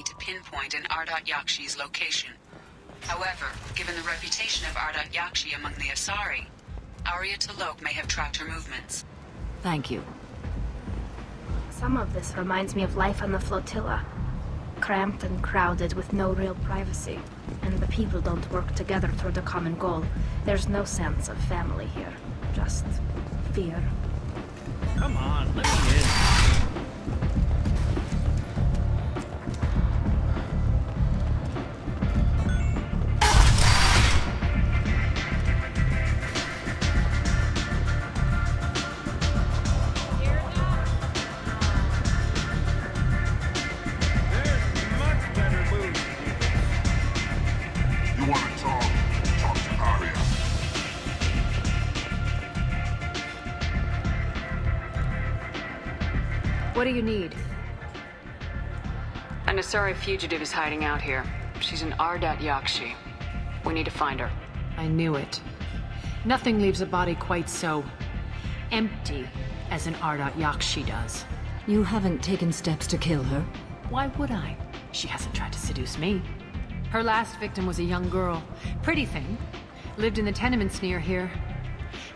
me to pinpoint an Ardat Yakshi's location. However, given the reputation of Ardat Yakshi among the Asari, Arya T'Loak may have tracked her movements. Thank you. Some of this reminds me of life on the flotilla. Cramped and crowded with no real privacy. And the people don't work together toward a common goal. There's no sense of family here. Just fear. Come on, let me in. What do you need? An Asari fugitive is hiding out here. She's an Ardat Yakshi. We need to find her. I knew it. Nothing leaves a body quite so empty as an Ardat Yakshi does. You haven't taken steps to kill her? Why would I? She hasn't tried to seduce me. Her last victim was a young girl. Pretty thing. Lived in the tenements near here.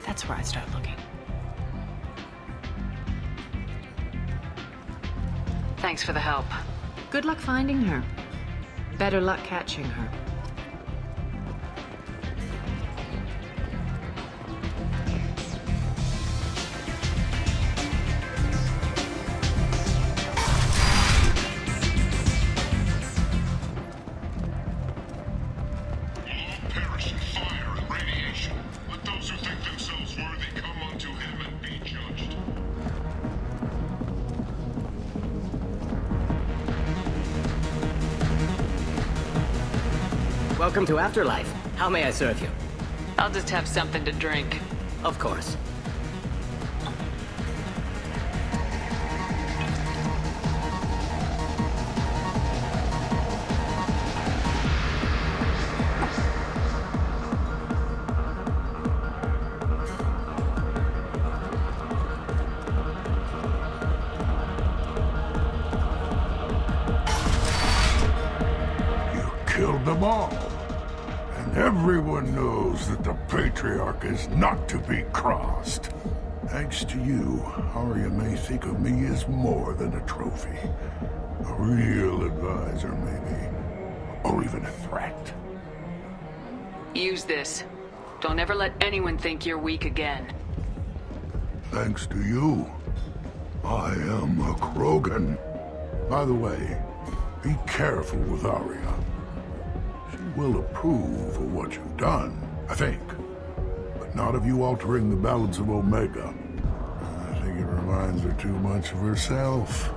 That's where I'd start looking. Thanks for the help. Good luck finding her. Better luck catching her. Welcome to Afterlife. How may I serve you? I'll just have something to drink. Of course. Killed them all. And everyone knows that the Patriarch is not to be crossed. Thanks to you, Arya may think of me as more than a trophy. A real advisor, maybe. Or even a threat. Use this. Don't ever let anyone think you're weak again. Thanks to you, I am a Krogan. By the way, be careful with Arya. Will approve of what you've done, I think. But not of you altering the balance of Omega. I think it reminds her too much of herself.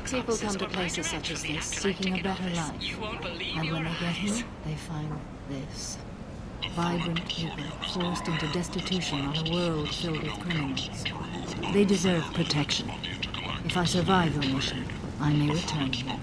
People come to places such as this, seeking a better life. And when they get here, they find this. Vibrant people, forced into destitution on a world filled with criminals. They deserve protection. If I survive your mission, I may return here.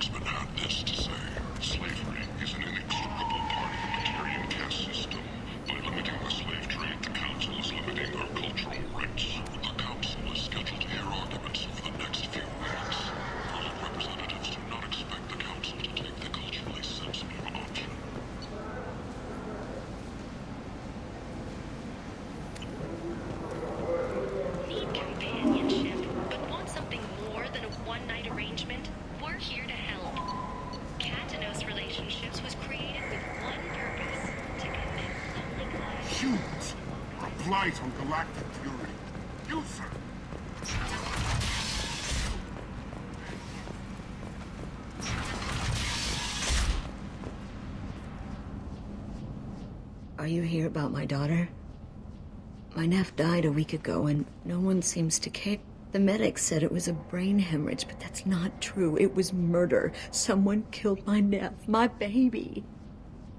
On galactic fury. You, sir. Are you here about my daughter? My nephew died a week ago, and no one seems to care. The medic said it was a brain hemorrhage, but that's not true. It was murder. Someone killed my nephew, my baby.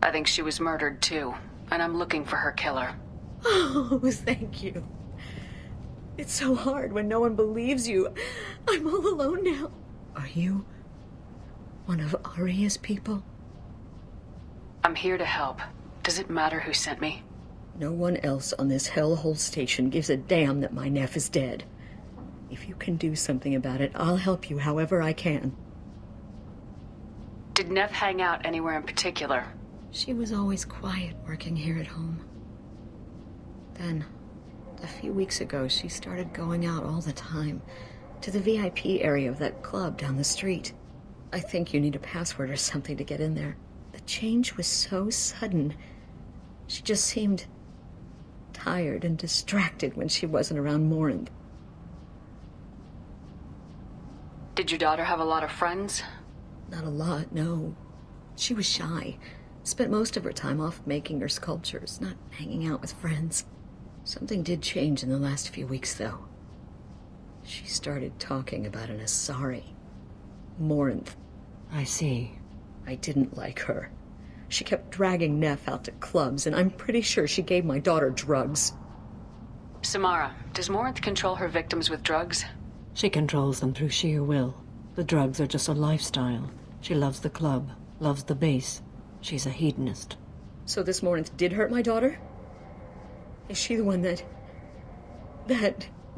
I think she was murdered too, and I'm looking for her killer. Oh, thank you. It's so hard when no one believes you. I'm all alone now. Are you one of Aria's people? I'm here to help. Does it matter who sent me? No one else on this hellhole station gives a damn that my nephew is dead. If you can do something about it, I'll help you however I can. Did Neff hang out anywhere in particular? She was always quiet working here at home. Then, a few weeks ago, she started going out all the time. To the VIP area of that club down the street. I think you need a password or something to get in there. The change was so sudden. She just seemed tired and distracted when she wasn't around Morinth. Did your daughter have a lot of friends? Not a lot, no. She was shy. Spent most of her time off making her sculptures, not hanging out with friends. Something did change in the last few weeks, though. She started talking about an Asari. Morinth. I see. I didn't like her. She kept dragging Neff out to clubs, and I'm pretty sure she gave my daughter drugs. Samara, does Morinth control her victims with drugs? She controls them through sheer will. The drugs are just a lifestyle. She loves the club, loves the base. She's a hedonist. So this Morinth did hurt my daughter? Is she the one that...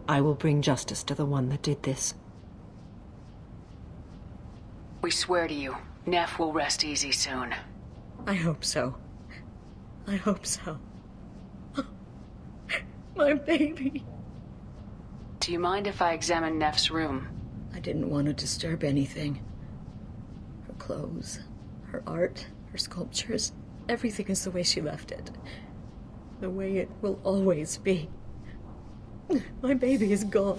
I will bring justice to the one that did this. We swear to you, Neff will rest easy soon. I hope so. I hope so. My baby. Do you mind if I examine Neff's room? I didn't want to disturb anything. Her clothes, her art, her sculptures, everything is the way she left it. The way it will always be. My baby is gone.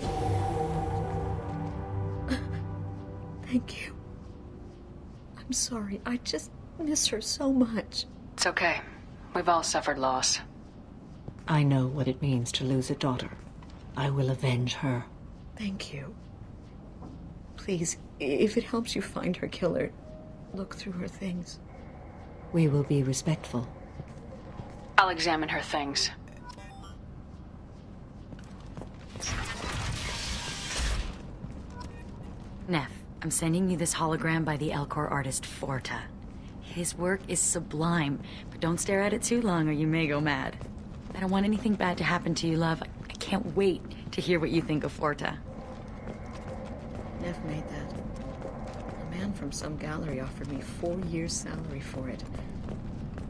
Thank you. I'm sorry. I just miss her so much. It's okay. We've all suffered loss. I know what it means to lose a daughter. I will avenge her. Thank you. Please, if it helps you find her killer, look through her things. We will be respectful. I'll examine her things. Neff, I'm sending you this hologram by the Elcor artist Forta. His work is sublime, but don't stare at it too long or you may go mad. I don't want anything bad to happen to you, love. I can't wait to hear what you think of Forta. Neff made that. A man from some gallery offered me 4 years' salary for it,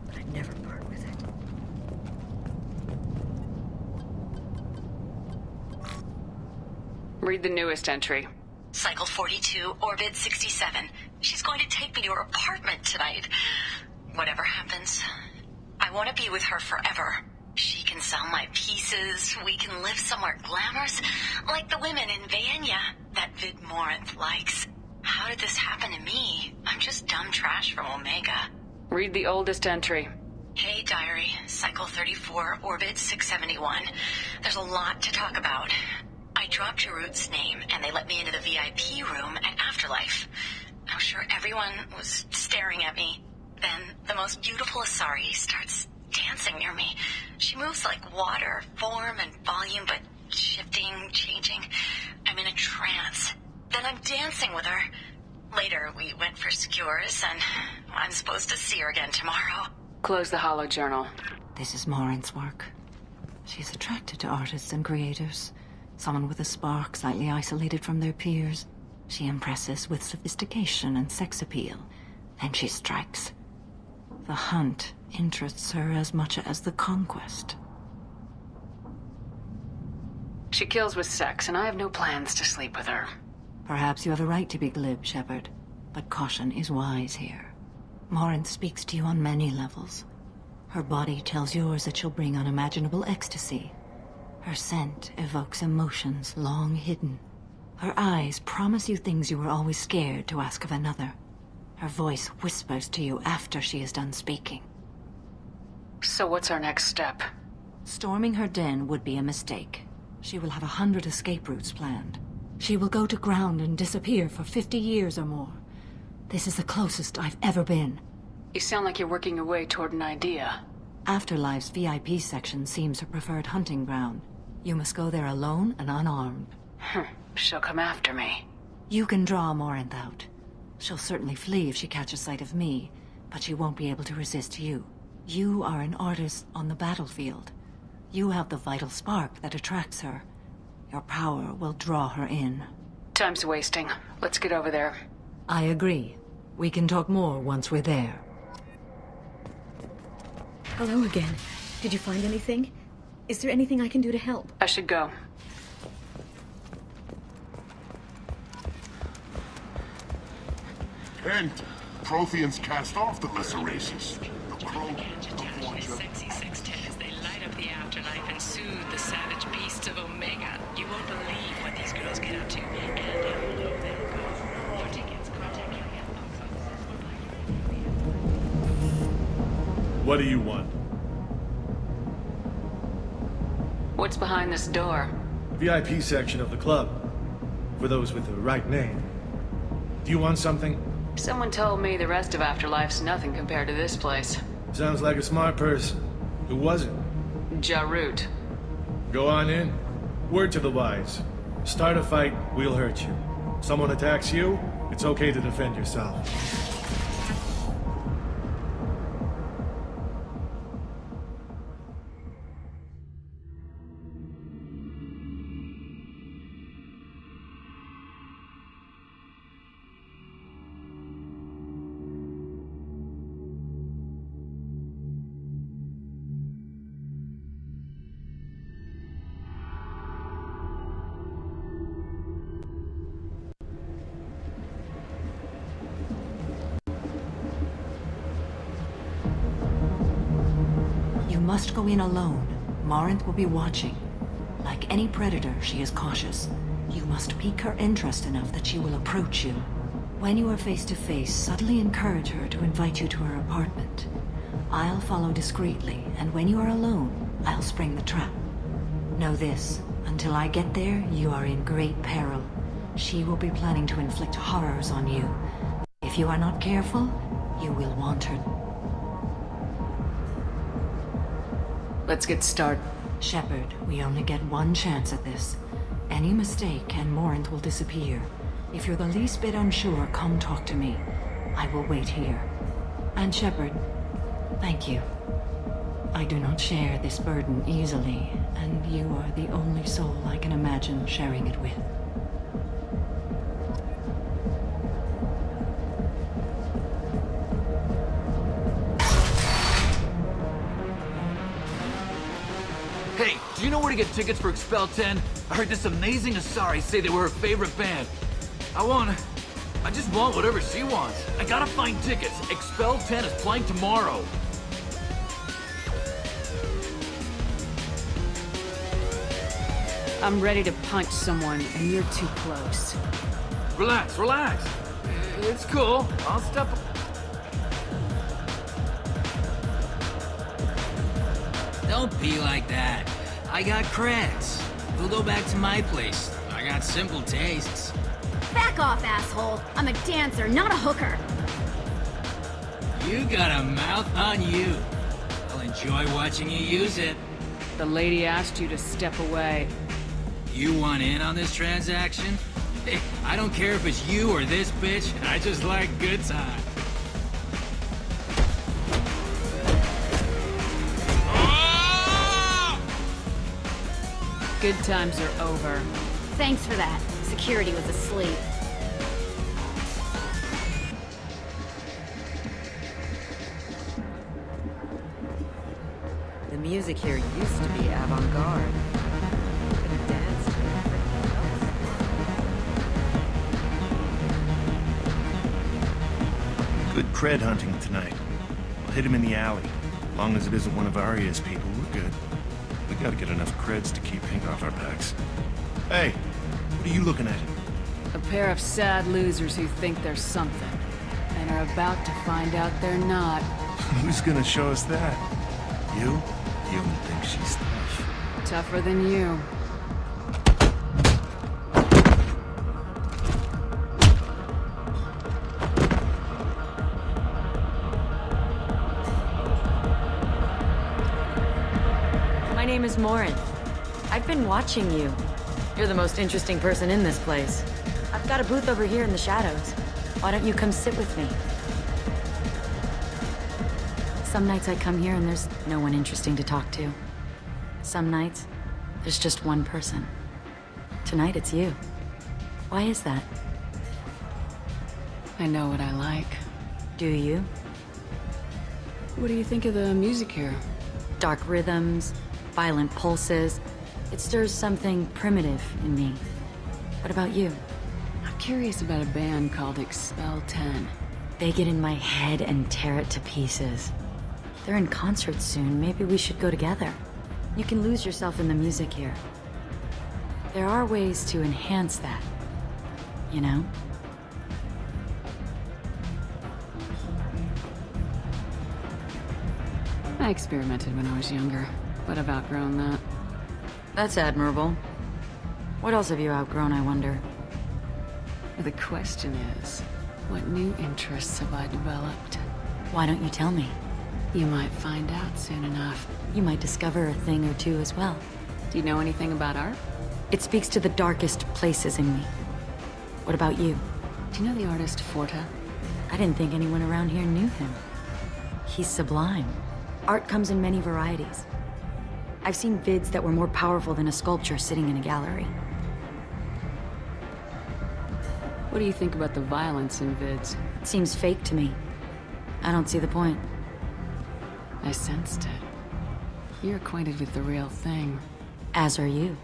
but I'd never part with it. Read the newest entry. Cycle 42, Orbit 67. She's going to take me to her apartment tonight. Whatever happens, I want to be with her forever. She can sell my pieces. We can live somewhere glamorous, like the women in Vanya that Vid Morinth likes. How did this happen to me? I'm just dumb trash from Omega. Read the oldest entry. Hey, Diary. Cycle 34, Orbit 671. There's a lot to talk about. I dropped Jarut's name, and they let me into the VIP room at Afterlife. I'm sure everyone was staring at me. Then the most beautiful Asari starts dancing near me. She moves like water, form and volume, but shifting, changing. I'm in a trance. Then I'm dancing with her. Later, we went for skewers, and I'm supposed to see her again tomorrow. Close the holo journal. This is Morinth's work. She's attracted to artists and creators. Someone with a spark, slightly isolated from their peers. She impresses with sophistication and sex appeal. Then she strikes. The hunt interests her as much as the conquest. She kills with sex, and I have no plans to sleep with her. Perhaps you have a right to be glib, Shepard, but caution is wise here. Morinth speaks to you on many levels. Her body tells yours that she'll bring unimaginable ecstasy. Her scent evokes emotions long hidden. Her eyes promise you things you were always scared to ask of another. Her voice whispers to you after she is done speaking. So what's our next step? Storming her den would be a mistake. She will have 100 escape routes planned. She will go to ground and disappear for 50 years or more. This is the closest I've ever been. You sound like you're working your way toward an idea. Afterlife's VIP section seems her preferred hunting ground. You must go there alone and unarmed. She'll come after me. You can draw Morinth out. She'll certainly flee if she catches sight of me, but she won't be able to resist you. You are an artist on the battlefield. You have the vital spark that attracts her. Your power will draw her in. Time's wasting. Let's get over there. I agree. We can talk more once we're there. Hello again. Did you find anything? Is there anything I can do to help? I should go. And Protheans cast off the lesser races. The Crow Sexy 610 as they light up the afterlife and soothe the savage beasts of Omega. You won't believe what these girls get up to and how low they'll go. For tickets, contact Kelly at box office. What do you want? What's behind this door? VIP section of the club. For those with the right name. Do you want something? Someone told me the rest of Afterlife's nothing compared to this place. Sounds like a smart person. Who was it? Jarut. Go on in. Word to the wise. Start a fight, we'll hurt you. Someone attacks you, it's okay to defend yourself. You must go in alone. Morinth will be watching. Like any predator, she is cautious. You must pique her interest enough that she will approach you. When you are face to face, subtly encourage her to invite you to her apartment. I'll follow discreetly, and when you are alone, I'll spring the trap. Know this, until I get there, you are in great peril. She will be planning to inflict horrors on you. If you are not careful, you will want her. Let's get started. Shepard, we only get one chance at this. Any mistake and Morinth will disappear. If you're the least bit unsure, come talk to me. I will wait here. And Shepard, thank you. I do not share this burden easily, and you are the only soul I can imagine sharing it with. Hey, do you know where to get tickets for Expel 10? I heard this amazing Asari say they were her favorite band. I just want whatever she wants. I gotta find tickets. Expel 10 is playing tomorrow. I'm ready to punch someone, and you're too close. Relax, relax. It's cool. I'll step... Don't be like that. I got creds. We'll go back to my place. I got simple tastes. Back off, asshole. I'm a dancer, not a hooker. You got a mouth on you. I'll enjoy watching you use it. The lady asked you to step away. You want in on this transaction? Hey, I don't care if it's you or this bitch. I just like good time. Good times are over. Thanks for that. Security was asleep. The music here used to be avant-garde. Could have danced to everything else. Good cred hunting tonight. We'll hit him in the alley. As long as it isn't one of Arya's people, we're good. We gotta get enough creds to keep Pink off our backs. Hey, what are you looking at? A pair of sad losers who think they're something, and are about to find out they're not. Who's gonna show us that? You? Yvonne thinks she's tough. Tougher than you. My name is Morinth. I've been watching you. You're the most interesting person in this place. I've got a booth over here in the shadows. Why don't you come sit with me? Some nights I come here and there's no one interesting to talk to. Some nights, there's just one person. Tonight it's you. Why is that? I know what I like. Do you? What do you think of the music here? Dark rhythms, violent pulses. It stirs something primitive in me. What about you? I'm curious about a band called Expel 10. They get in my head and tear it to pieces. They're in concert soon. Maybe we should go together. You can lose yourself in the music here. There are ways to enhance that, you know? I experimented when I was younger, but I've outgrown that. That's admirable. What else have you outgrown, I wonder? The question is, what new interests have I developed? Why don't you tell me? You might find out soon enough. You might discover a thing or two as well. Do you know anything about art? It speaks to the darkest places in me. What about you? Do you know the artist Forta? I didn't think anyone around here knew him. He's sublime. Art comes in many varieties. I've seen vids that were more powerful than a sculpture sitting in a gallery. What do you think about the violence in vids? It seems fake to me. I don't see the point. I sensed it. You're acquainted with the real thing. As are you.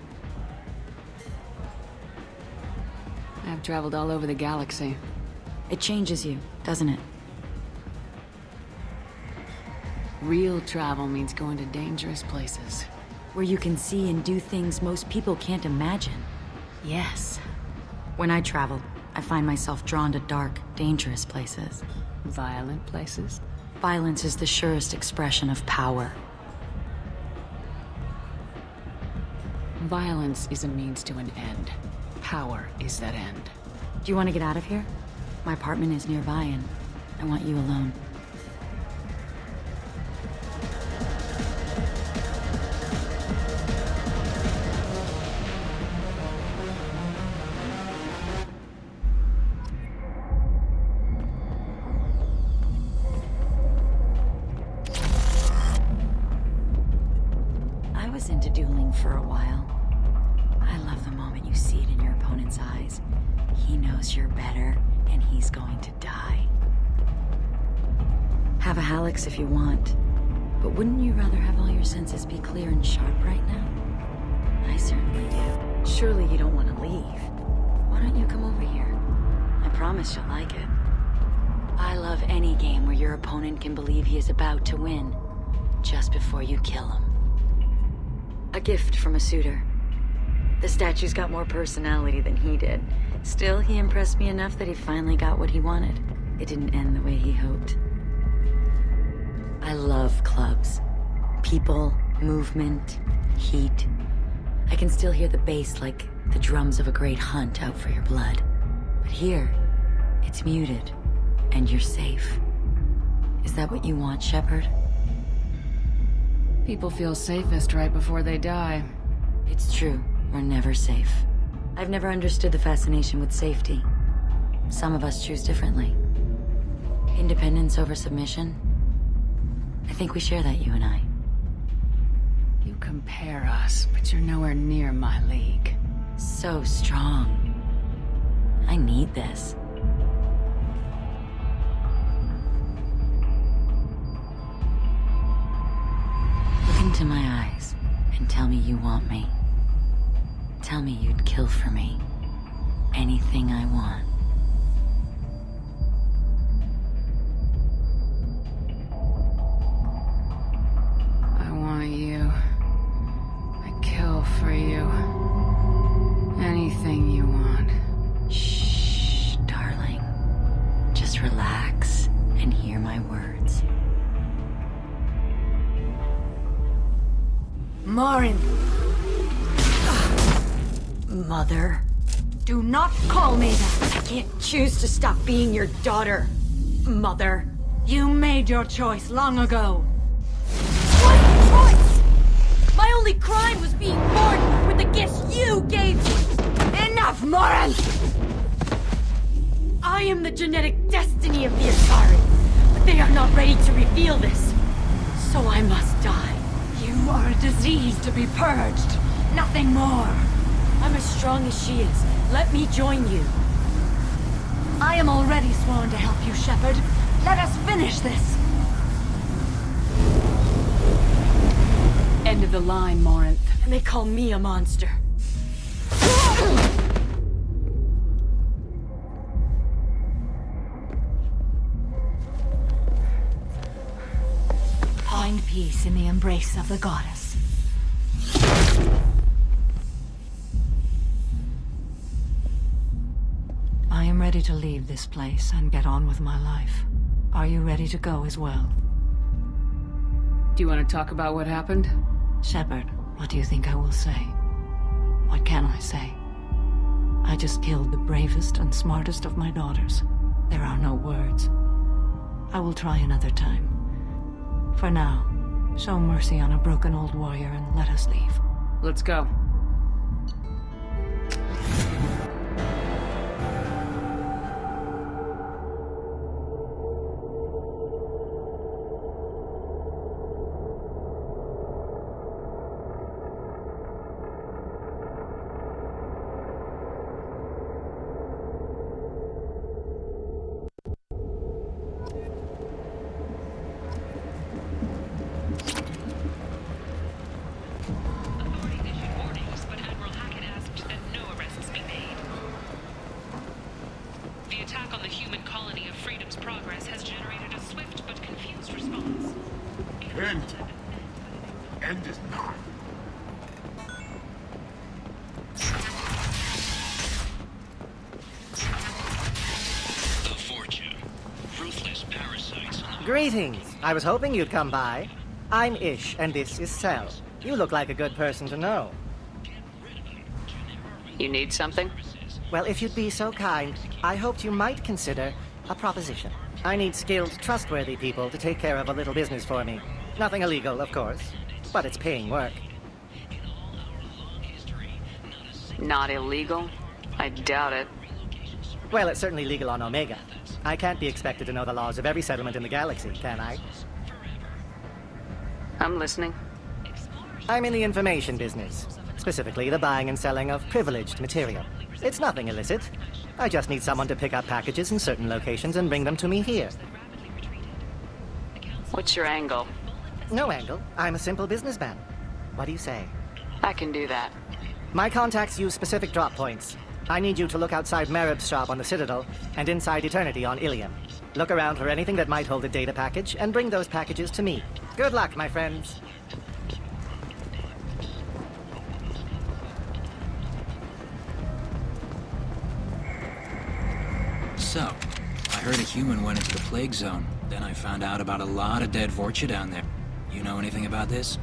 I've traveled all over the galaxy. It changes you, doesn't it? Real travel means going to dangerous places. Where you can see and do things most people can't imagine. Yes. When I travel, I find myself drawn to dark, dangerous places. Violent places? Violence is the surest expression of power. Violence is a means to an end. Power is that end. Do you want to get out of here? My apartment is nearby and I want you alone. Into dueling for a while. I love the moment you see it in your opponent's eyes. He knows you're better, and he's going to die. Have a Hallex if you want, but wouldn't you rather have all your senses be clear and sharp right now? I certainly do. Surely you don't want to leave. Why don't you come over here? I promise you'll like it. I love any game where your opponent can believe he is about to win, just before you kill him. A gift from a suitor. The statue's got more personality than he did. Still, he impressed me enough that he finally got what he wanted. It didn't end the way he hoped. I love clubs. People, movement, heat. I can still hear the bass like the drums of a great hunt out for your blood. But here, it's muted, and you're safe. Is that what you want, Shepard? People feel safest right before they die. It's true. We're never safe. I've never understood the fascination with safety. Some of us choose differently. Independence over submission? I think we share that, you and I. You compare us, but you're nowhere near my league. So strong. I need this. Into my eyes and tell me you want me. Tell me you'd kill for me. Anything I want. I want you. I kill for you. Anything you want. Shh, darling. Just relax and hear my words. Morinth. Mother. Do not call me that. I can't choose to stop being your daughter. Mother. You made your choice long ago. What choice? My only crime was being born with the gifts you gave me. Enough, Morinth! I am the genetic destiny of the Asari, but they are not ready to reveal this. So I must die. You are a disease to be purged. Nothing more. I'm as strong as she is. Let me join you. I am already sworn to help you, Shepard. Let us finish this. End of the line, Morinth. And they call me a monster. Find peace in the embrace of the goddess. I am ready to leave this place and get on with my life. Are you ready to go as well? Do you want to talk about what happened? Shepard, what do you think I will say? What can I say? I just killed the bravest and smartest of my daughters. There are no words. I will try another time. For now, show mercy on a broken old warrior and let us leave. Let's go. End is not. The Fortune. Ruthless parasites. Greetings. I was hoping you'd come by. I'm Ish, and this is Cell. You look like a good person to know. You need something? Well, if you'd be so kind, I hoped you might consider a proposition. I need skilled, trustworthy people to take care of a little business for me. Nothing illegal, of course, but it's paying work. Not illegal? I doubt it. Well, it's certainly legal on Omega. I can't be expected to know the laws of every settlement in the galaxy, can I? I'm listening. I'm in the information business. Specifically, the buying and selling of privileged material. It's nothing illicit. I just need someone to pick up packages in certain locations and bring them to me here. What's your angle? No angle. I'm a simple businessman. What do you say? I can do that. My contacts use specific drop points. I need you to look outside Merib's shop on the Citadel and inside Eternity on Ilium. Look around for anything that might hold a data package and bring those packages to me. Good luck, my friends. So, I heard a human went into the plague zone. Then I found out about a lot of dead Vorcha down there. You know anything about this?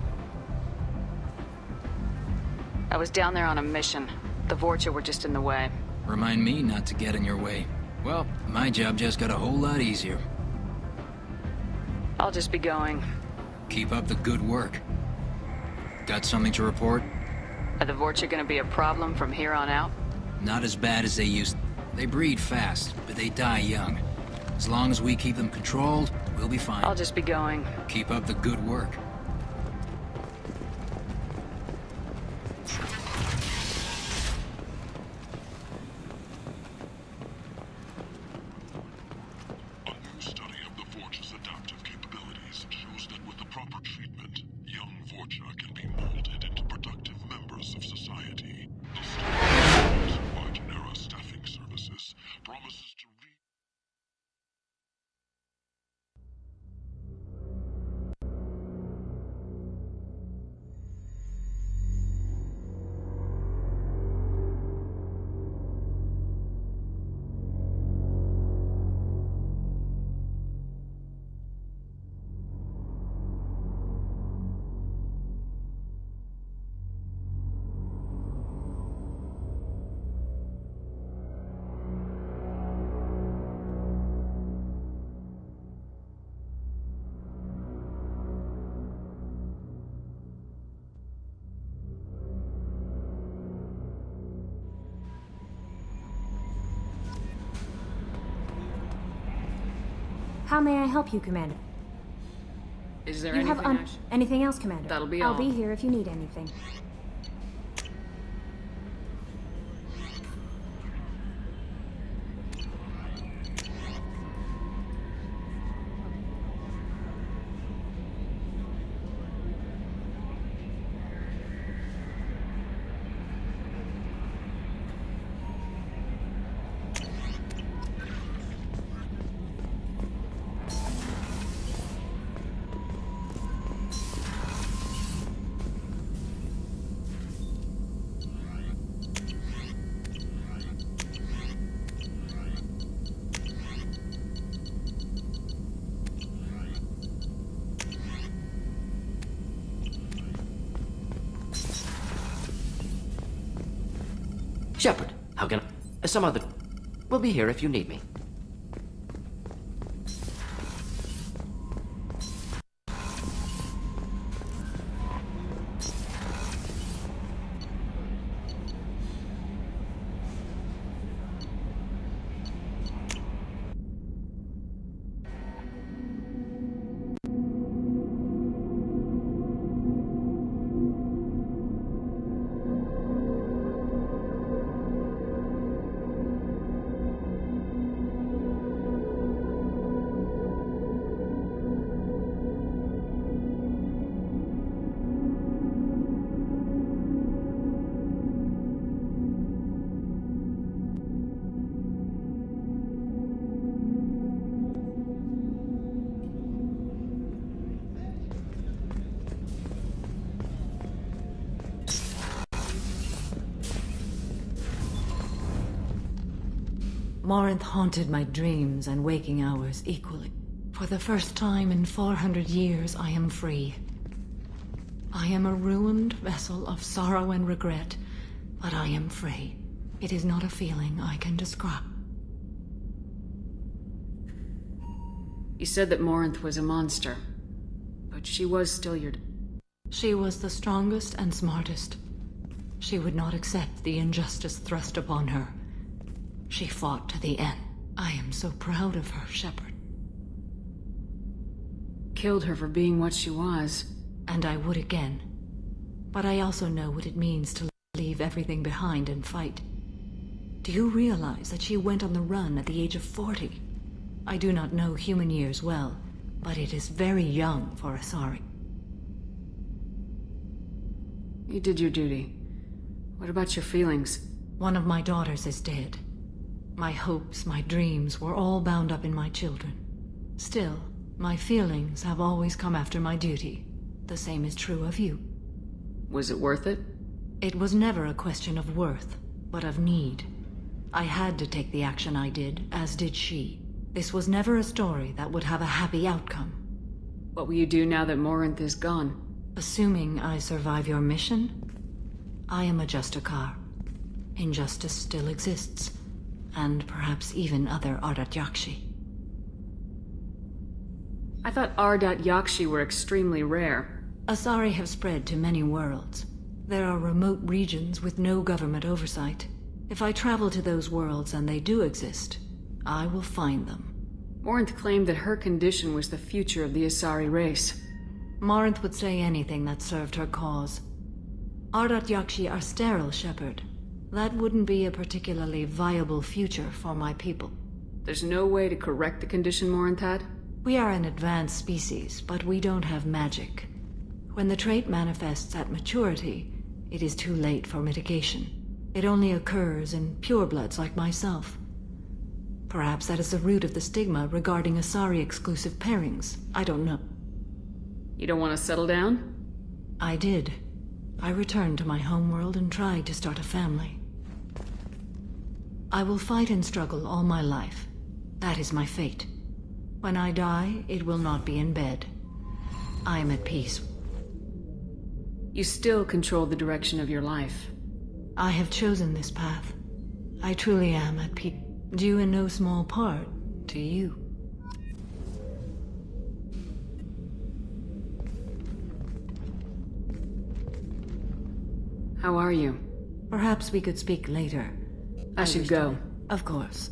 I was down there on a mission. The Vorcha were just in the way. Remind me not to get in your way. Well, my job just got a whole lot easier. I'll just be going. Keep up the good work. Got something to report? Are the Vorcha gonna be a problem from here on out? Not as bad as they used to. They breed fast, but they die young. As long as we keep them controlled, we'll be fine. I'll just be going. Keep up the good work. A new study of the Vorcha's adaptive capabilities shows that with the proper treatment, young Vorcha can be molded into productive members of society. The study by Genera Staffing Services promises to How may I help you, Commander? Is there You have anything anything else, Commander? That'll be I'll all. be here if you need anything. Shepard, how can I... Some other... We'll be here if you need me. Morinth haunted my dreams and waking hours equally. For the first time in 400 years, I am free. I am a ruined vessel of sorrow and regret, but I am free. It is not a feeling I can describe. You said that Morinth was a monster, but she was still your... She was the strongest and smartest. She would not accept the injustice thrust upon her. She fought to the end. I am so proud of her, Shepard. Killed her for being what she was. And I would again. But I also know what it means to leave everything behind and fight. Do you realize that she went on the run at the age of 40? I do not know human years well, but it is very young for Asari. You did your duty. What about your feelings? One of my daughters is dead. My hopes, my dreams were all bound up in my children. Still, my feelings have always come after my duty. The same is true of you. Was it worth it? It was never a question of worth, but of need. I had to take the action I did, as did she. This was never a story that would have a happy outcome. What will you do now that Morinth is gone? Assuming I survive your mission, I am a Justicar. Injustice still exists, and perhaps even other Ardat Yakshi. I thought Ardat Yakshi were extremely rare. Asari have spread to many worlds. There are remote regions with no government oversight. If I travel to those worlds and they do exist, I will find them. Morinth claimed that her condition was the future of the Asari race. Morinth would say anything that served her cause. Ardat Yakshi are sterile, Shepard. That wouldn't be a particularly viable future for my people. There's no way to correct the condition Morinth had? We are an advanced species, but we don't have magic. When the trait manifests at maturity, it is too late for mitigation. It only occurs in purebloods like myself. Perhaps that is the root of the stigma regarding Asari-exclusive pairings. I don't know. You don't want to settle down? I did. I returned to my homeworld and tried to start a family. I will fight and struggle all my life. That is my fate. When I die, it will not be in bed. I am at peace. You still control the direction of your life. I have chosen this path. I truly am at peace, due in no small part to you. How are you? Perhaps we could speak later. I should go. Of course.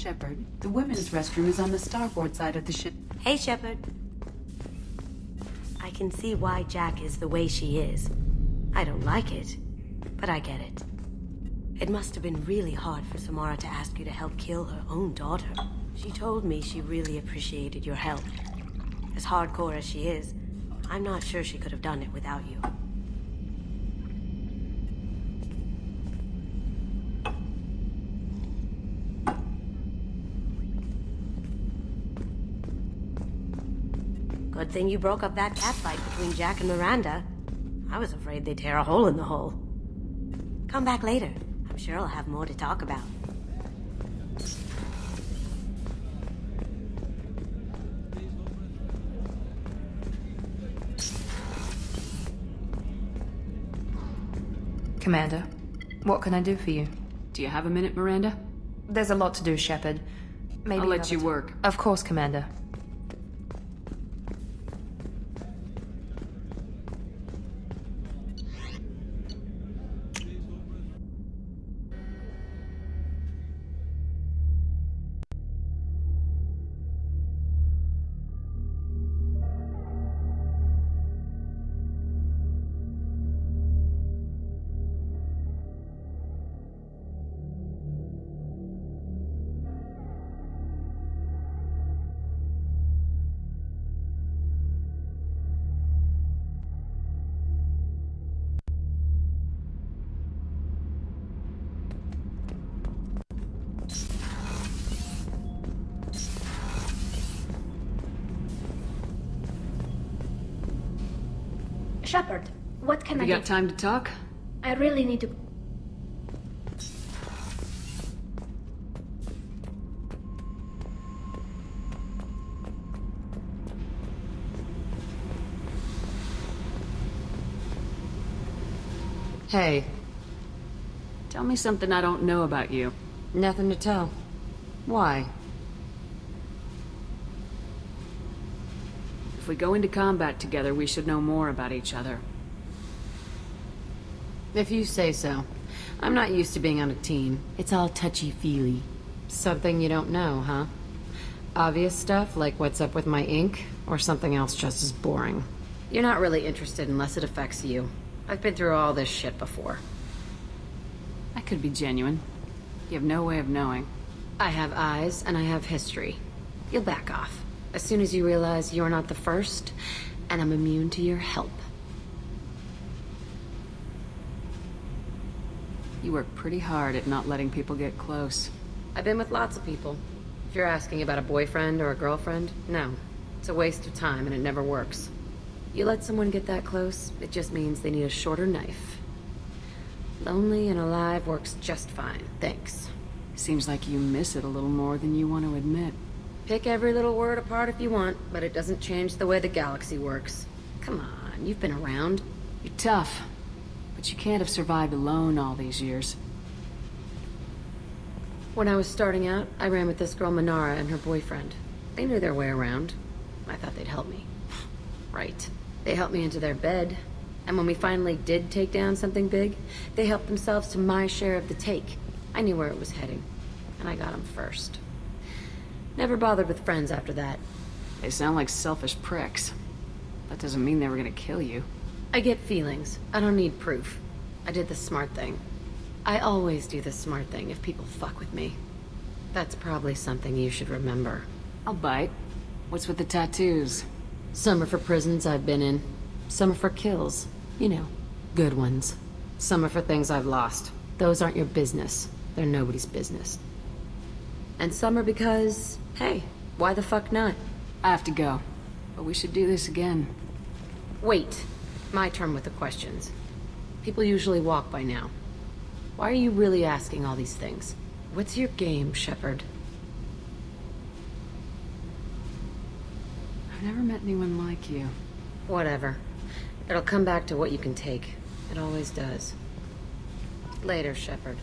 Shepard, the women's restroom is on the starboard side of the ship. Hey, Shepard. I can see why Jack is the way she is. I don't like it, but I get it. It must have been really hard for Samara to ask you to help kill her own daughter. She told me she really appreciated your help. As hardcore as she is, I'm not sure she could have done it without you. Good thing you broke up that catfight between Jack and Miranda. I was afraid they'd tear a hole in the hull. Come back later. I'm sure I'll have more to talk about. Commander, what can I do for you? Do you have a minute, Miranda? There's a lot to do, Shepard. Maybe I'll let another you time. work. Of course, Commander. Shepard, what can I do? You got time to talk? I really need to... Hey. Tell me something I don't know about you. Nothing to tell. Why? If we go into combat together, we should know more about each other. If you say so. I'm not used to being on a team. It's all touchy-feely. Something you don't know, huh? Obvious stuff, like what's up with my ink, or something else just as boring? You're not really interested unless it affects you. I've been through all this shit before. I could be genuine. You have no way of knowing. I have eyes, and I have history. You'll back off. As soon as you realize you're not the first, and I'm immune to your help. You work pretty hard at not letting people get close. I've been with lots of people. If you're asking about a boyfriend or a girlfriend, no. It's a waste of time and it never works. You let someone get that close, it just means they need a shorter knife. Lonely and alive works just fine, thanks. Seems like you miss it a little more than you want to admit. Pick every little word apart if you want, but it doesn't change the way the galaxy works. Come on, you've been around. You're tough, but you can't have survived alone all these years. When I was starting out, I ran with this girl Manara and her boyfriend. They knew their way around. I thought they'd help me. Right. They helped me into their bed. And when we finally did take down something big, they helped themselves to my share of the take. I knew where it was heading, and I got them first. Never bothered with friends after that. They sound like selfish pricks. That doesn't mean they were gonna kill you. I get feelings. I don't need proof. I did the smart thing. I always do the smart thing if people fuck with me. That's probably something you should remember. I'll bite. What's with the tattoos? Some are for prisons I've been in. Some are for kills. You know, good ones. Some are for things I've lost. Those aren't your business. They're nobody's business. And some are because, hey, why the fuck not? I have to go. But we should do this again. Wait. My turn with the questions. People usually walk by now. Why are you really asking all these things? What's your game, Shepard? I've never met anyone like you. Whatever. It'll come back to what you can take. It always does. Later, Shepard.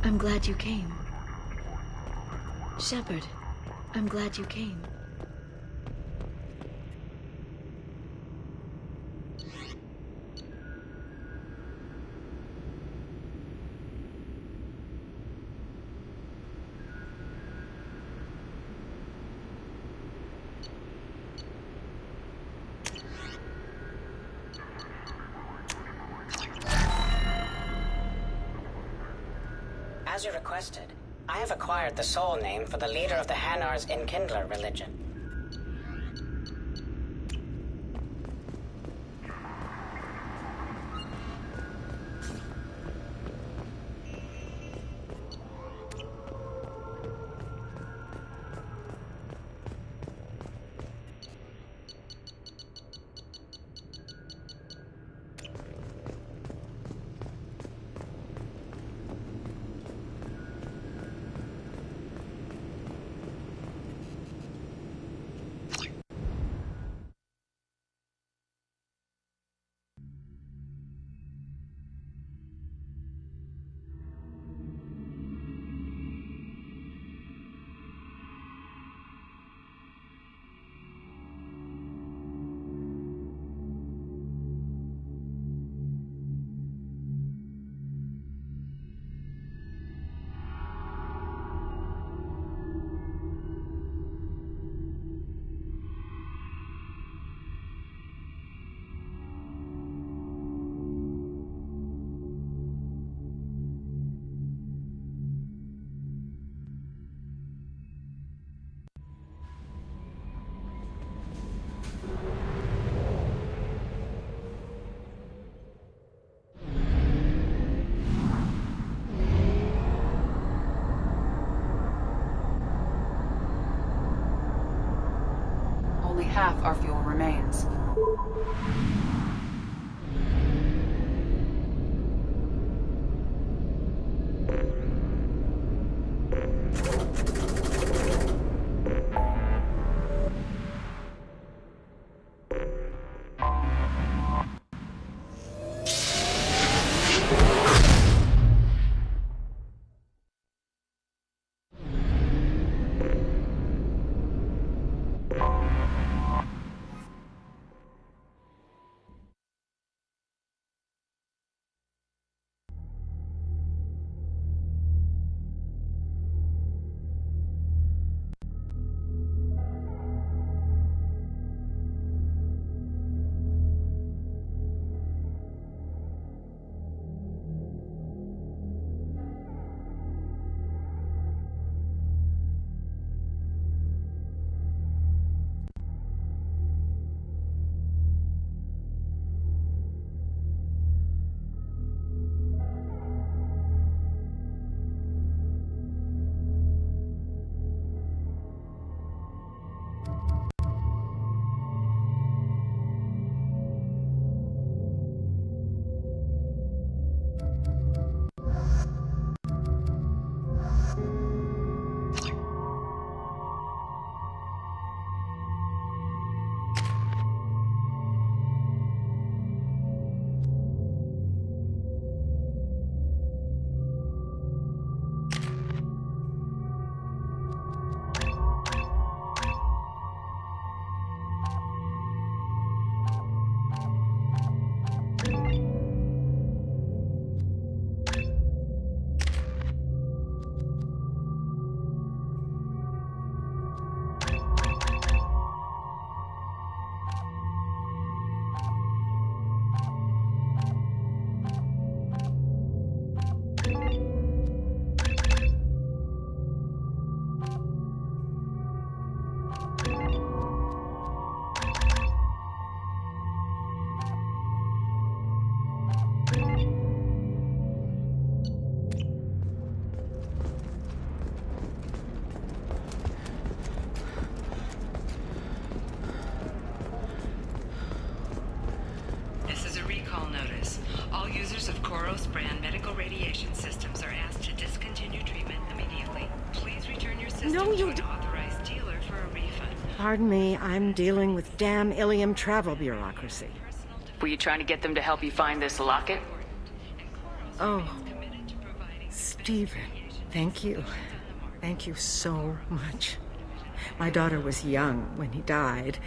I'm glad you came. Shepard, I'm glad you came. As you requested, I have acquired the soul name for the leader of the Hanar's Enkindler religion. Only half our fuel remains. All users of Koros brand medical radiation systems are asked to discontinue treatment immediately. Please return your system to an authorized dealer for a refund. Pardon me, I'm dealing with damn Ilium travel bureaucracy. Were you trying to get them to help you find this locket? Oh, Stephen, thank you. Thank you so much. My daughter was young when he died.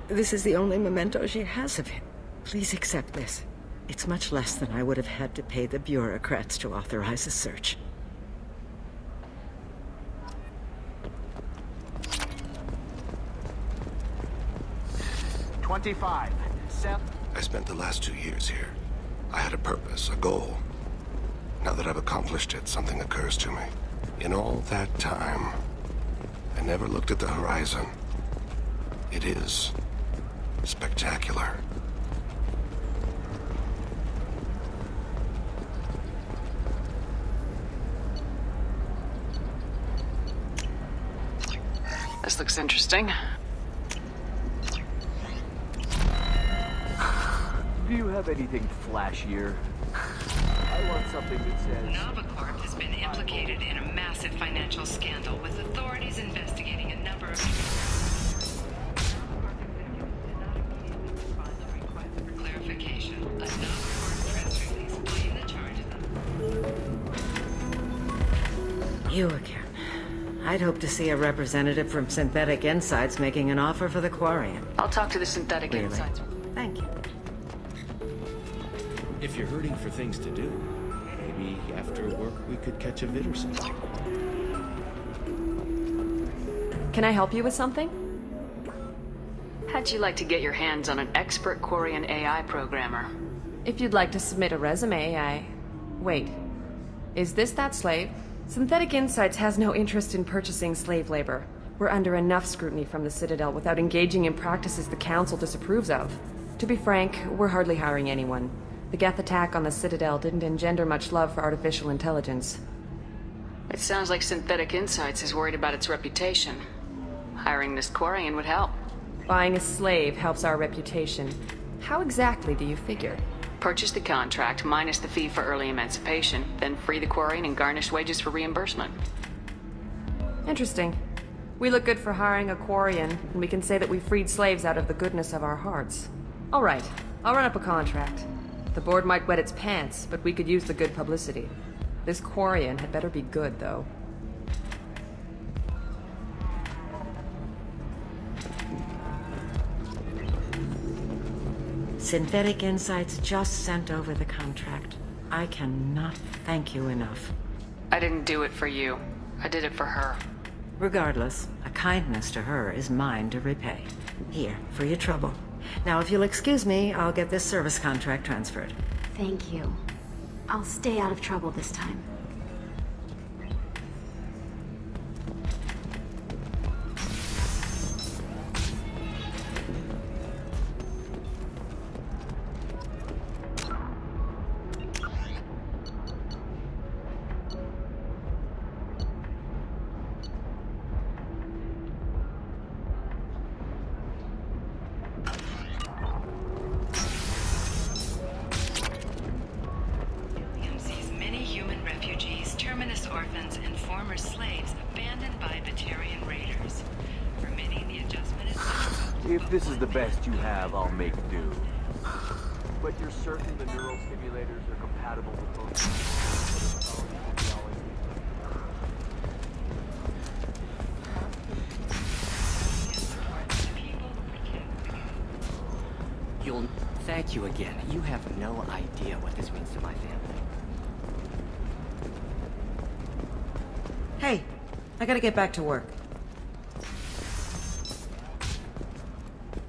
This is the only memento she has of him. Please accept this. It's much less than I would have had to pay the bureaucrats to authorize a search. $25. I spent the last 2 years here. I had a purpose, a goal. Now that I've accomplished it, something occurs to me. In all that time, I never looked at the horizon. It is spectacular. This looks interesting. Do you have anything flashier? I want something that says... Novacorp has been implicated in a massive financial scandal with authorities investigating a number of... clarification. A Novacorp press release blamed the charges of... You again. I'd hope to see a representative from Synthetic Insights making an offer for the Quarian. I'll talk to the Synthetic Insights. Thank you. If you're hurting for things to do, maybe after work we could catch a vid or something. Can I help you with something? How'd you like to get your hands on an expert Quarian AI programmer? If you'd like to submit a resume, Wait. Is this that slave? Synthetic Insights has no interest in purchasing slave labor. We're under enough scrutiny from the Citadel without engaging in practices the Council disapproves of. To be frank, we're hardly hiring anyone. The Geth attack on the Citadel didn't engender much love for artificial intelligence. It sounds like Synthetic Insights is worried about its reputation. Hiring this Quarian would help. Buying a slave helps our reputation. How exactly do you figure? Purchase the contract minus the fee for early emancipation, then free the Quarian and garnish wages for reimbursement. Interesting. We look good for hiring a Quarian, and we can say that we freed slaves out of the goodness of our hearts. All right, I'll run up a contract. The board might wet its pants, but we could use the good publicity. This Quarian had better be good, though. Synthetic Insights just sent over the contract. I cannot thank you enough. I didn't do it for you. I did it for her. Regardless, a kindness to her is mine to repay. Here, for your trouble. Now, if you'll excuse me, I'll get this service contract transferred. Thank you. I'll stay out of trouble this time. If this is the best you have, I'll make do. But you're certain the neural stimulators are compatible with both? Thank you again. You have no idea what this means to my family. Hey, I gotta get back to work.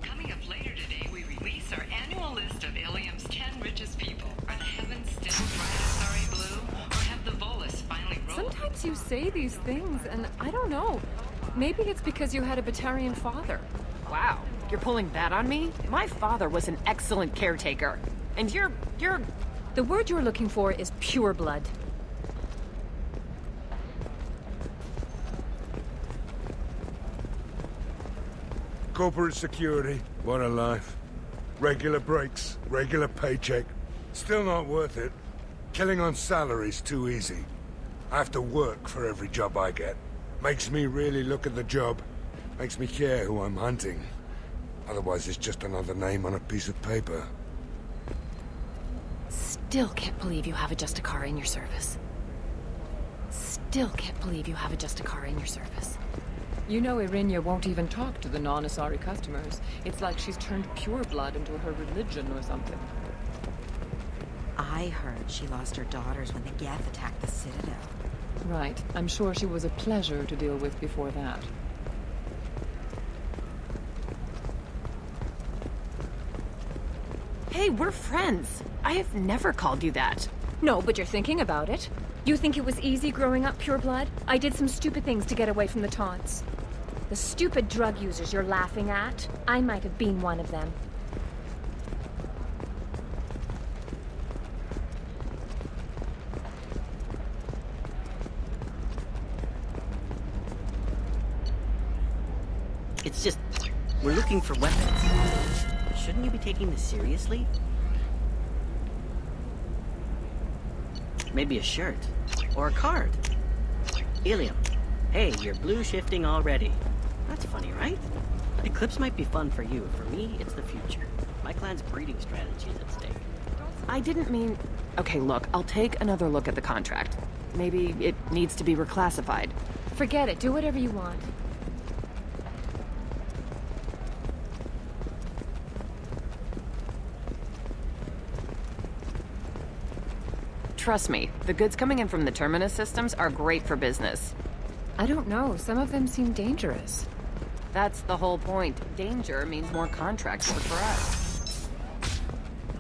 Coming up later today, we release our annual list of Ilium's 10 richest people. Are the heavens still bright sorry blue, or have the Volus finally rolled? Sometimes you say these things, and I don't know. Maybe it's because you had a Batarian father. Wow, you're pulling that on me? My father was an excellent caretaker. And you're... The word you're looking for is pure blood. Corporate security, what a life. Regular breaks, regular paycheck. Still not worth it. Killing on salary's too easy. I have to work for every job I get. Makes me really look at the job. Makes me care who I'm hunting. Otherwise, it's just another name on a piece of paper. Still can't believe you have a Justicar in your service. Still can't believe you have a Justicar in your service. You know Irinia won't even talk to the non-Asari customers. It's like she's turned pureblood into her religion or something. I heard she lost her daughters when the Geth attacked the Citadel. Right. I'm sure she was a pleasure to deal with before that. Hey, we're friends. I have never called you that. No, but you're thinking about it. You think it was easy growing up pureblood? I did some stupid things to get away from the taunts. The stupid drug users you're laughing at, I might have been one of them. It's just, we're looking for weapons. Shouldn't you be taking this seriously? Maybe a shirt. Or a card. Ilium. Hey, you're blue shifting already. That's funny, right? Eclipse might be fun for you. For me, it's the future. My clan's breeding strategy is at stake. I didn't mean... Okay, look, I'll take another look at the contract. Maybe it needs to be reclassified. Forget it. Do whatever you want. Trust me, the goods coming in from the Terminus systems are great for business. I don't know, some of them seem dangerous. That's the whole point. Danger means more contract work for us.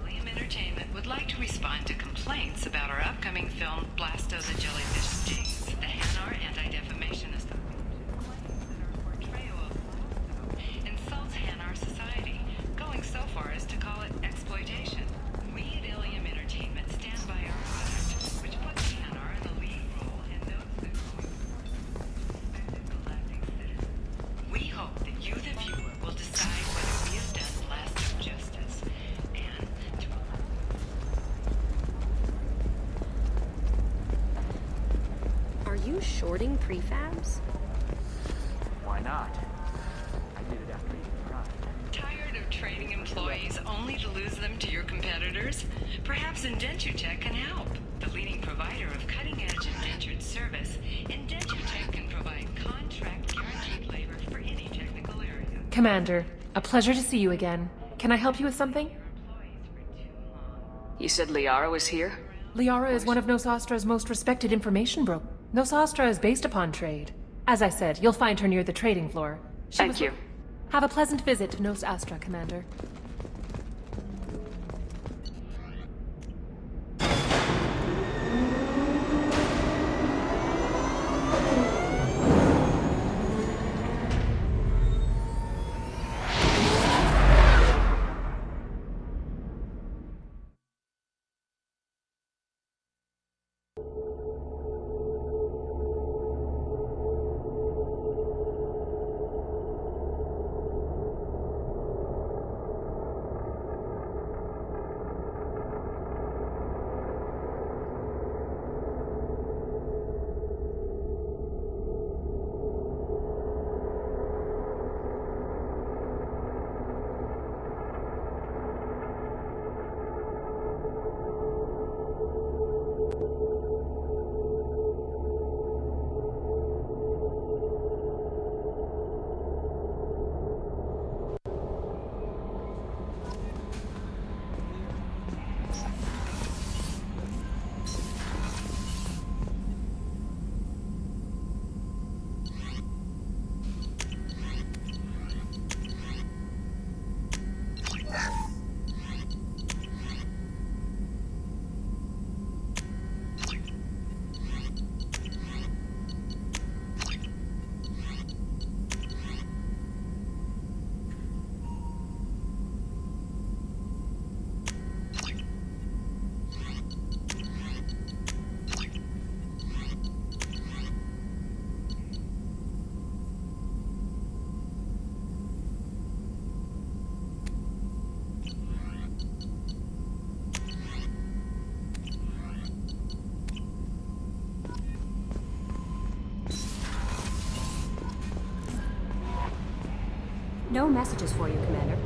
Ilium Entertainment would like to respond to complaints about our upcoming film, Blasto the Jellyfish Stings. The Hanar Anti-Defamation portrayal of Blasto insults Hanar society, going so far as to call it exploitation. We at Ilium Entertainment stand by our product, which puts Hanar in the lead role and notes the growing respected galactic citizen. We hope that you, the viewer, will decide whether we have done Blasto justice, and to Are you shorting prefabs? Why not? I did it after you cried. tired of training employees only to lose them to your competitors? Perhaps Indentutech can help. The leading provider of cutting-edge indentured service, Indentutech can provide contract guaranteed labor for any technical area. Commander, a pleasure to see you again. Can I help you with something? You said Liara was here? Liara is one of Nosastra's most respected information brokers. Nosastra is based upon trade. As I said, you'll find her near the trading floor. Thank you. Have a pleasant visit to Nos Astra, Commander. no messages for you, Commander.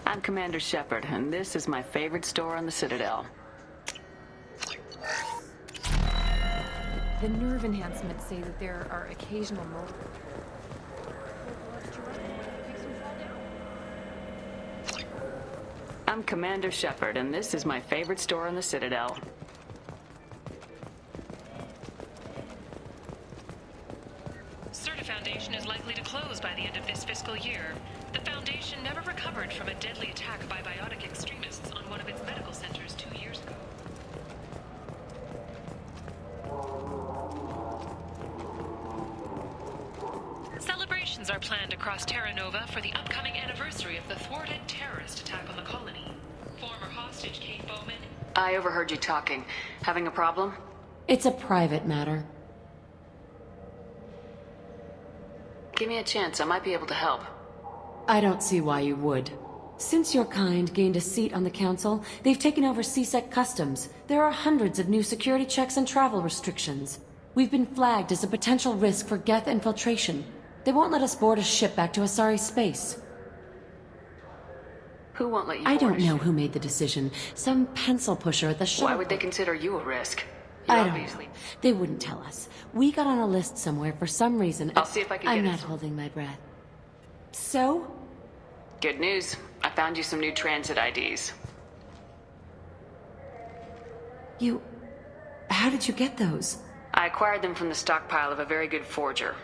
I'm Commander Shepard, and this is my favorite store on the Citadel. The nerve enhancements say that there are occasional motor. I'm Commander Shepard, and this is my favorite store on the Citadel. Certa Foundation is likely to close by the end of this fiscal year. The Foundation never recovered from a deadly attack by biotic extremists on one of its medical centers 2 years ago. Celebrations are planned across Terra Nova for the upcoming anniversary of the thwarted terrorist attack on the colony. Former hostage Kate Bowman... I overheard you talking. Having a problem? It's a private matter. Give me a chance. I might be able to help. I don't see why you would. Since your kind gained a seat on the council, they've taken over CSEC customs. There are hundreds of new security checks and travel restrictions. We've been flagged as a potential risk for Geth infiltration. They won't let us board a ship back to Asari space. Who won't let you I board don't a know ship? who made the decision. Some pencil pusher at the shuttle. Why would they consider you a risk? I don't know. They wouldn't tell us. We got on a list somewhere for some reason. I'll see if I can I'm get not holding my breath. So? Good news. I found you some new transit IDs. How did you get those? I acquired them from the stockpile of a very good forger.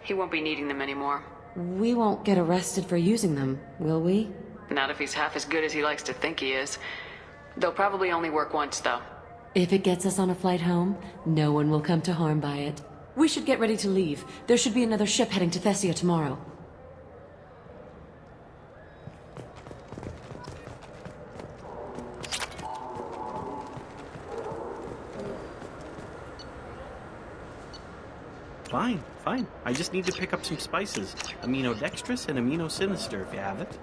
He won't be needing them anymore. We won't get arrested for using them, will we? Not if he's half as good as he likes to think he is. They'll probably only work once, though. If it gets us on a flight home, no one will come to harm by it. We should get ready to leave. There should be another ship heading to Thessia tomorrow. Fine, fine. I just need to pick up some spices. Aminodextrous and aminosinister, if you have it.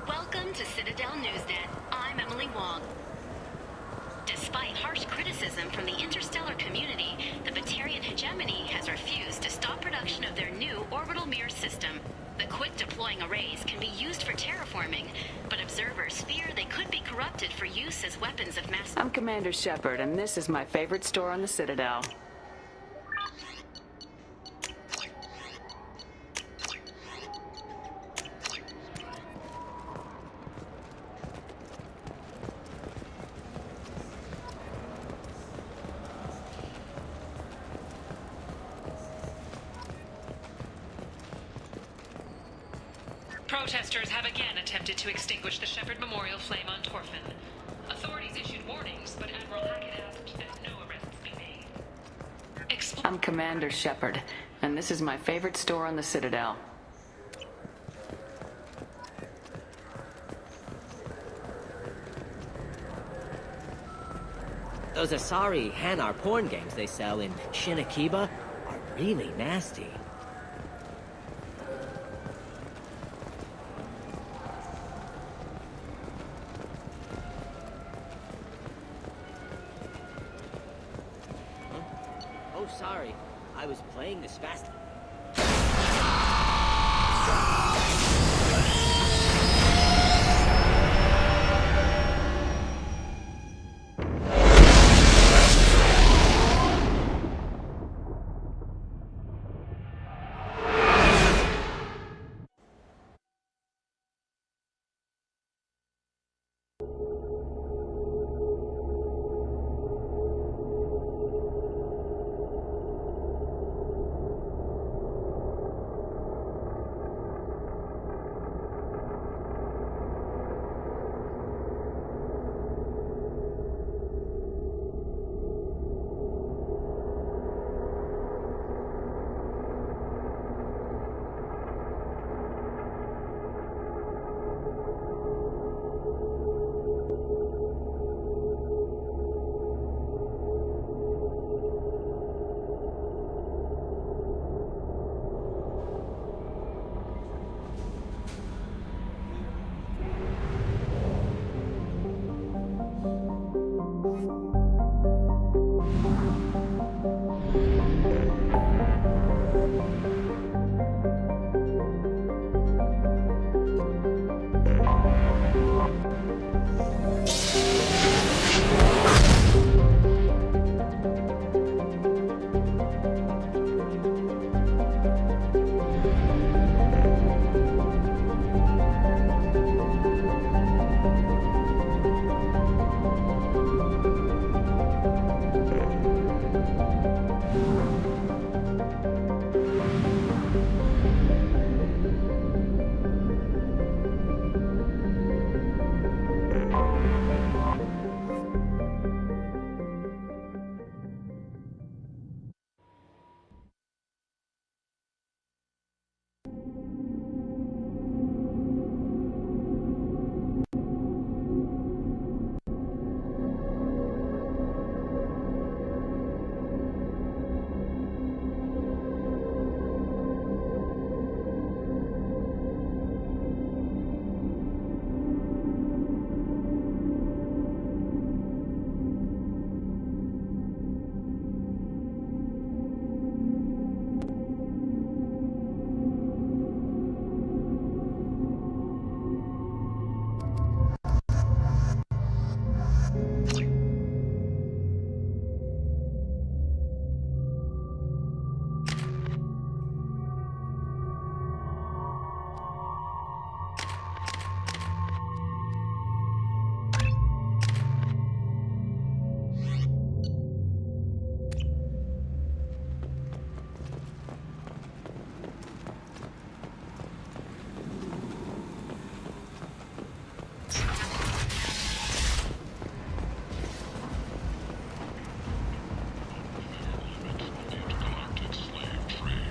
Welcome to Citadel Newsnet. I'm Emily Wong. Despite harsh criticism from the interstellar community, the Batarian hegemony has refused to stop production of their new orbital mirror system. The quick-deploying arrays can be used for terraforming, but observers fear they could be corrupted for use as weapons of mass... I'm Commander Shepard, and this is my favorite store on the Citadel. Protesters have again attempted to extinguish the Shepard Memorial flame on Torfin. Authorities issued warnings, but Admiral Hackett asked that no arrests be made. I'm Commander Shepard, and this is my favorite store on the Citadel. Those Asari Hanar porn games they sell in Shinakiba are really nasty. Oh, sorry. I was playing this fast.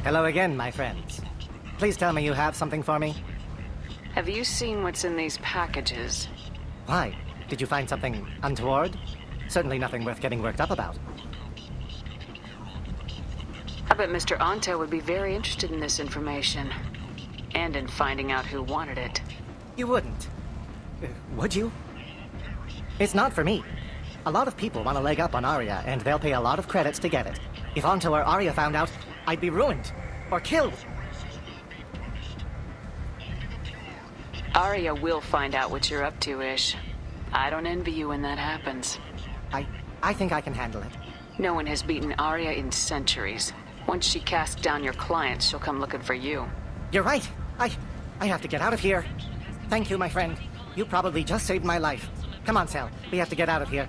Hello again, my friends. Please tell me you have something for me. Have you seen what's in these packages? Why? Did you find something untoward? Certainly nothing worth getting worked up about. I bet Mr. Anto would be very interested in this information. And in finding out who wanted it. You wouldn't. Would you? It's not for me. A lot of people want a leg up on Arya, and they'll pay a lot of credits to get it. If Anto or Arya found out, I'd be ruined. Or killed. Arya will find out what you're up to, Ish. I don't envy you when that happens. I think I can handle it. No one has beaten Arya in centuries. Once she casts down your clients, she'll come looking for you. You're right. I have to get out of here. Thank you, my friend. You probably just saved my life. Come on, Sal. We have to get out of here.